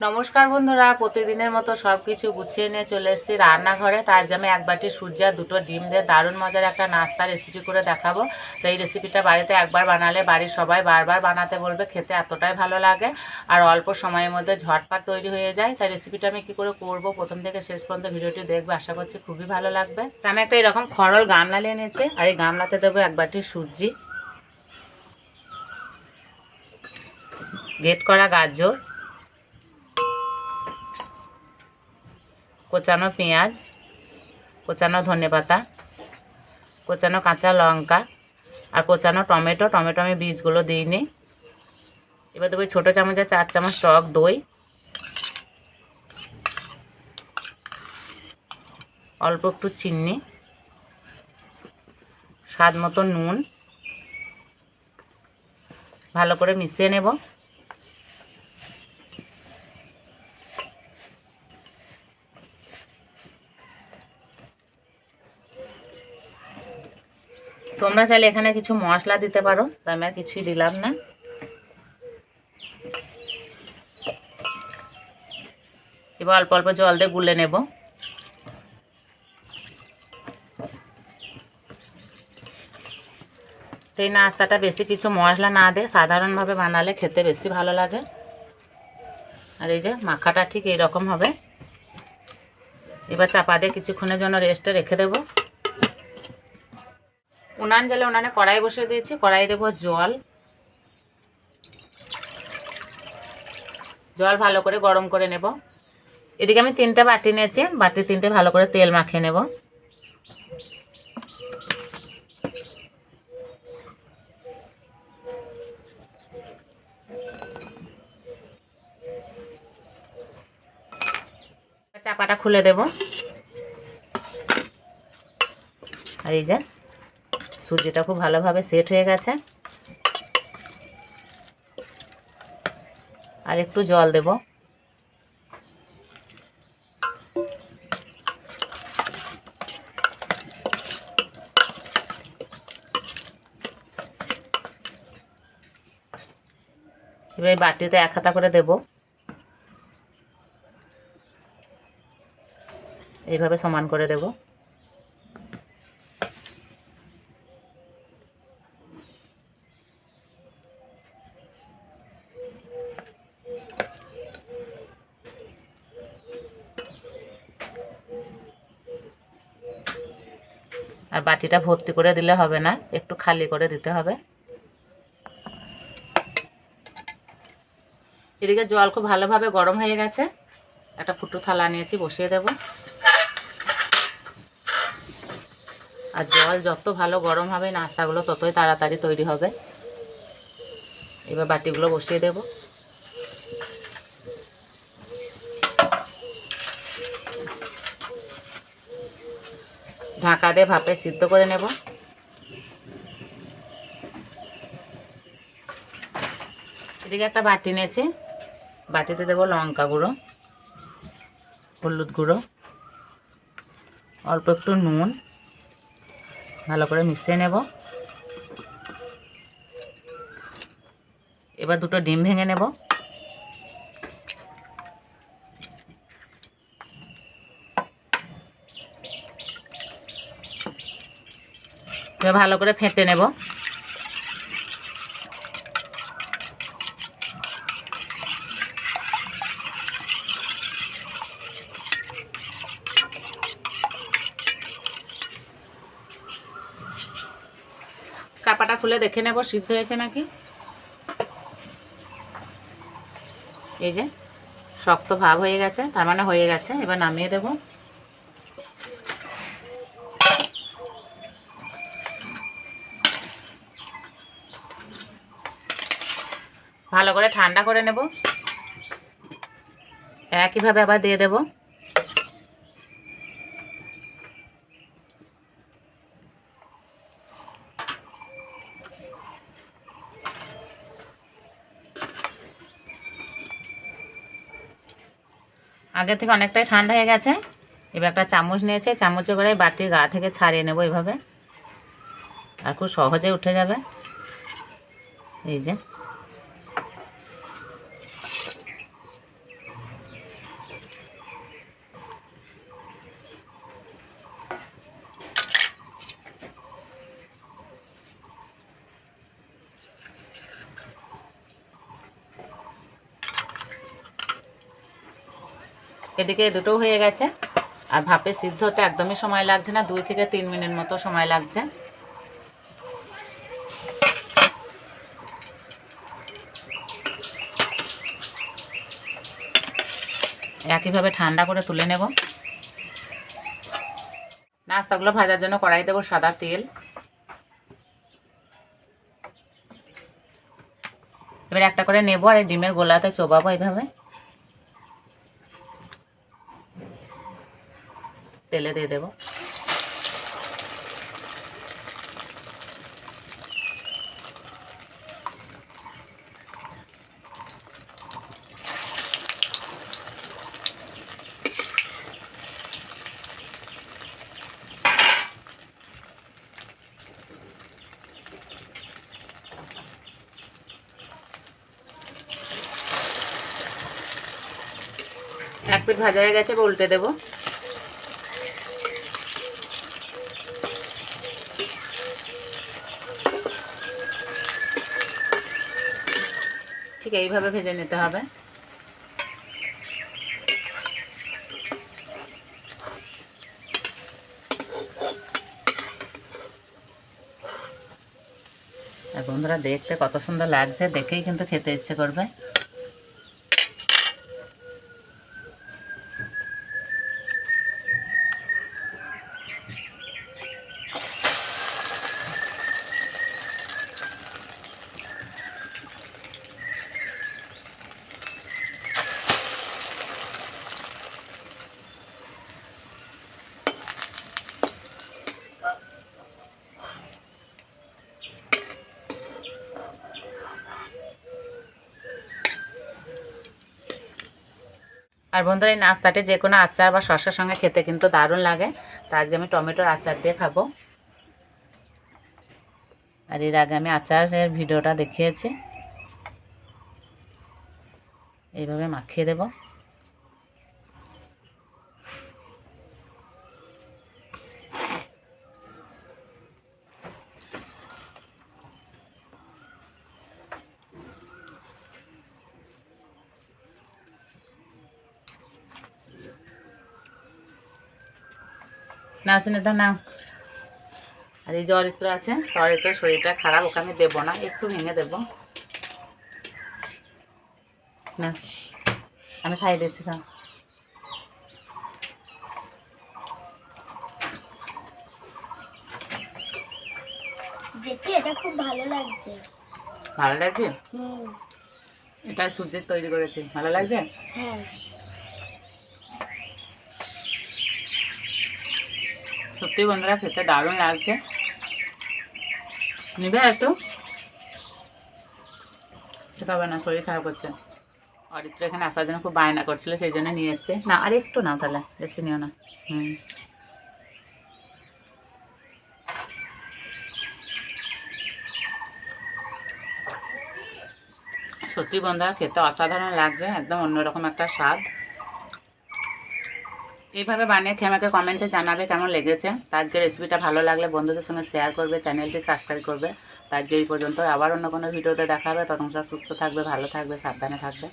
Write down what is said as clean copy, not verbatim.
নমস্কার বন্ধুরা, প্রতিদিনের মতো সব কিছু গুছিয়ে নিয়ে চলে এসেছি রান্নাঘরে। তো আজকে আমি এক বাটি সুজি আর 2টো ডিম দিয়ে দারুণ মজার একটা নাস্তা রেসিপি করে দেখাবো। তো এই রেসিপিটা বাড়িতে একবার বানালে বাড়ির সবাই বারবার বানাতে বলবে, খেতে এতটাই ভালো লাগে আর অল্প সময়ের মধ্যে ঝটপট তৈরি হয়ে যায়। তাই রেসিপিটা আমি কী করে করবো প্রথম থেকে শেষ পর্যন্ত ভিডিওটি দেখবে, আশা করছি খুবই ভালো লাগবে। তো আমি একটা এরকম খড়ল গামলা নিয়ে নিয়েছি আর এই গামলাতে দেবো এক বাটি সুজি, গ্রেট করা গাজর, কোচানো পেঁয়াজ, কোচানো ধনেপাতা, কোচানো কাঁচা লঙ্কা আর কোচানো টমেটো। আমি বীজগুলো দিইনি। এবার দেবো ছোটো চামচে 4 চামচ টক দই, অল্প একটু চিনি, স্বাদ মতো নুন, ভালো করে মিশিয়ে নেব। তোমরা চাইলে এখানে কিছু মশলা দিতে পারো, তো আমি আর কিছুই দিলাম না। এবার অল্প অল্প জল দিয়ে গুলে নেব। তো এই নাস্তাটা বেশি কিছু মশলা না দিয়ে সাধারণভাবে বানালে খেতে বেশি ভালো লাগে। আর এই যে মাখাটা ঠিক এইরকম হবে। এবার চাপা দিয়ে কিছুক্ষণের জন্য রেস্টে রেখে দেব। উনান জ্বালে উনানে কড়াই বসিয়ে দিয়েছি। কড়াই দেবো জল। জল ভালো করে গরম করে নেব। এদিকে আমি 3টে বাটি নিয়েছি, বাটি 3টে ভালো করে তেল মাখিয়ে নেব। চাপাটা খুলে দেব। আর এই যে সুজিটা খুব ভালোভাবে সেট হয়ে গেছে। আর একটু জল দেব। এবার বাটিতে 1 হাতা করে দেব। এইভাবে সমান করে দেব। আর বাটিটা ভর্তি করে দিলে হবে না, একটু খালি করে দিতে হবে। এদিকে জল খুব ভালোভাবে গরম হয়ে গেছে। একটা ফুটো থালা নিয়েছি, বসিয়ে দেব। আর জল যত ভালো গরম হবে নাস্তাগুলো ততই তাড়াতাড়ি তৈরি হবে। এবার বাটিগুলো বসিয়ে দেব। ঢাকা দিয়ে ভাপে সিদ্ধ করে নেব। এদিকে একটা বাটি নিয়েছি, বাটিতে দেব লঙ্কা গুঁড়ো, হলুদ গুঁড়ো, অল্প একটু নুন, ভালো করে মিশিয়ে নেব। এবার 2টো ডিম ভেঙে নেব। এবার ভালো করে ফেটে নেব। চাপাটা খুলে দেখে নেব সিদ্ধ হয়েছে নাকি। এই যে শক্ত ভাব হয়ে গেছে, তার মানে হয়ে গেছে। এবার নামিয়ে দেব। ভালো করে ঠান্ডা করে নেব। একইভাবে আবার দিয়ে দেব। আগে থেকে অনেকটাই ঠান্ডা হয়ে গেছে। এবার একটা চামচ নিয়েছে, চামচে করে বাটির গা থেকে ছাড়িয়ে নেব এইভাবে। আর খুব সহজে উঠে যাবে। এই যে এদিকে দুটো হয়ে গেছে, আর ভাপে সিদ্ধ হতে একদমই সময় লাগছে না, 2 থেকে 3 মিনিট মতো সময় লাগছে। একইভাবে ঠান্ডা করে তুলে নেব। নাস্তাগুলো ভাজার জন্য কড়াই দেবো সাদা তেল। এবার একটা করে নেব আর এই ডিমের গোলাতে চোবাবো এইভাবে, তেলে দিয়ে দেবো। এক পিঠ ভাজা হয়ে গেছে, উল্টে দেবো। ঠিক এইভাবে ভেজে নিতে হবে। আর বন্ধুরা দেখতে কত সুন্দর লাগছে, দেখেই কিন্তু খেতে ইচ্ছে করবে। আর বন্ধুরা এই নাস্তাটি যে কোনো আচার বা শসার সঙ্গে খেতে কিন্তু দারুণ লাগে। তো আজকে আমি টমেটোর আচার দিয়ে খাবো। আর এর আগে আমি আচারের ভিডিওটা দেখিয়েছি। এইভাবে মাখিয়ে দেব। না শুনে নাও। আর এই যে অরিত্র আছে, অরিত্র শরীরটা খারাপ, ওকে আমি দেবো না, একটু ভেঙে দেবো না, আমি খাইয়ে দিচ্ছি। খাও। এটা খুব ভালো লাগছে। ভালো লাগছে? এটা সূর্যের তৈরি করেছি, ভালো লাগছে? হ্যাঁ। সত্যি বন্ধুরা খেতে দারুণ লাগছে। নিবে একটু? খেতে হবে না, শরীর খারাপ হচ্ছে। অরিত্র এখানে আসার জন্য খুব বায়না করছিল, সেই জন্য নিয়ে এসছে। না আর একটু নাও তাহলে, বেশি নিও না। সত্যি বন্ধুরা খেতে অসাধারণ লাগছে, একদম অন্যরকম একটা স্বাদ। এইভাবে বানিয়ে খেয়ে আমাকে কমেন্টে জানাবে কেমন লেগেছে। তো আজকের রেসিপিটা ভালো লাগলে বন্ধুদের সঙ্গে শেয়ার করবে, চ্যানেলটি সাবস্ক্রাইব করবে। তো আজকে এই পর্যন্ত, আবার অন্য কোনো ভিডিওতে দেখা হবে। তখন সুস্থ থাকবে, ভালো থাকবে, সাবধানে থাকবে।